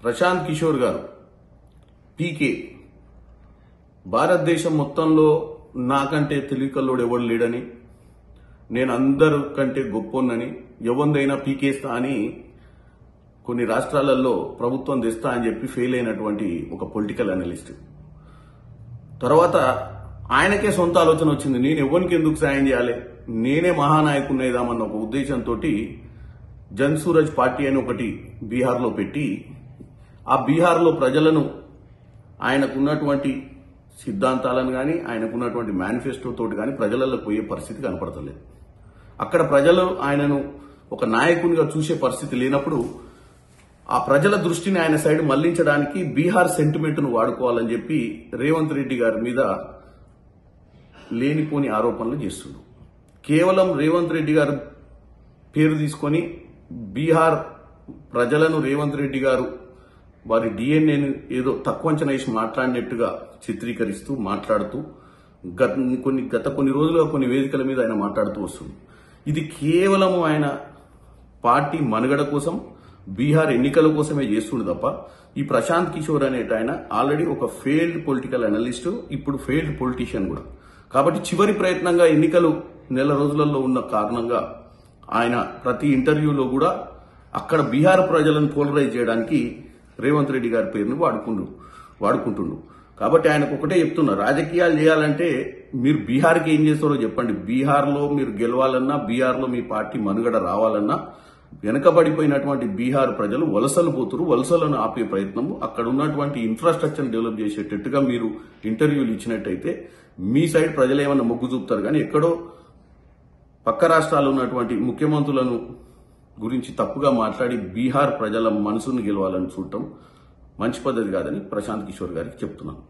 ప్రశాంత్ కిషోర్ గారు పీకే భారతదేశం మొత్తంలో నాకంటే తెలివికల్లోడు ఎవడు లేడని, నేను అందరు కంటే గొప్పోన్నని, ఎవరిదైనా పీకేస్తా అని కొన్ని రాష్ట్రాలలో ప్రభుత్వం తెస్తా అని చెప్పి ఫెయిల్ అయినటువంటి ఒక పొలిటికల్ అనలిస్ట్. తర్వాత ఆయనకే సొంత ఆలోచన వచ్చింది, నేను ఎవరికి ఎందుకు సాయం చేయాలి, నేనే మహానాయకున్నైదామన్న ఒక ఉద్దేశంతో జన్ సూరజ్ పార్టీ అని ఒకటి బీహార్లో పెట్టి, ఆ బీహార్లో ప్రజలను ఆయనకున్నటువంటి సిద్ధాంతాలను కానీ ఆయనకున్నటువంటి మేనిఫెస్టోతో కానీ ప్రజలలో పోయే పరిస్థితి కనపడతలేదు. అక్కడ ప్రజలు ఆయనను ఒక నాయకునిగా చూసే పరిస్థితి లేనప్పుడు ఆ ప్రజల దృష్టిని ఆయన సైడ్ మళ్లించడానికి బీహార్ సెంటిమెంట్ను వాడుకోవాలని చెప్పి రేవంత్ రెడ్డి గారి మీద లేనిపోని ఆరోపణలు చేస్తున్నారు. కేవలం రేవంత్ రెడ్డి గారు పేరు తీసుకొని బీహార్ ప్రజలను రేవంత్ రెడ్డి గారు వారి డిఎన్ఏను ఏదో తక్కువ అంచనా వేసి మాట్లాడినట్టుగా చిత్రీకరిస్తూ మాట్లాడుతూ గత కొన్ని రోజులుగా కొన్ని వేదికల మీద ఆయన మాట్లాడుతూ వస్తుంది. ఇది కేవలం ఆయన పార్టీ మనుగడ కోసం, బీహార్ ఎన్నికల కోసమే చేస్తుండు తప్ప ఈ ప్రశాంత్ కిషోర్ అనేట ఆయన ఆల్రెడీ ఒక ఫెయిల్డ్ పొలిటికల్ అనలిస్ట్, ఇప్పుడు ఫెయిల్డ్ పొలిటీషియన్ కూడా. కాబట్టి చివరి ప్రయత్నంగా ఎన్నికలు నెల రోజులలో ఉన్న కారణంగా ఆయన ప్రతి ఇంటర్వ్యూలో కూడా అక్కడ బీహార్ ప్రజలను పోలరైజ్ చేయడానికి రేవంత్ రెడ్డి గారి పేరును వాడుకుంటుండు. కాబట్టి ఆయనకు ఒకటే చెప్తున్నా, రాజకీయాలు చేయాలంటే మీరు బీహార్కి ఏం చేస్తారో చెప్పండి. బీహార్లో మీరు గెలవాలన్నా, బీహార్లో మీ పార్టీ మనుగడ రావాలన్నా వెనకబడిపోయినటువంటి బీహార్ ప్రజలు వలసలు పోతురు. వలసలను ఆపే ప్రయత్నము, అక్కడ ఉన్నటువంటి ఇన్ఫ్రాస్ట్రక్చర్ డెవలప్ చేసేటట్టుగా మీరు ఇంటర్వ్యూలు ఇచ్చినట్టయితే మీ సైడ్ ప్రజలు ఏమన్నా మొగ్గు చూపుతారు. కానీ ఎక్కడో పక్క రాష్ట్రాల్లో ఉన్నటువంటి ముఖ్యమంత్రులను గురించి తప్పుగా మాట్లాడి బీహార్ ప్రజల మనసును గెలవాలని చూడటం మంచి పద్ధతి కాదని ప్రశాంత్ కిషోర్ గారికి చెప్తున్నాను.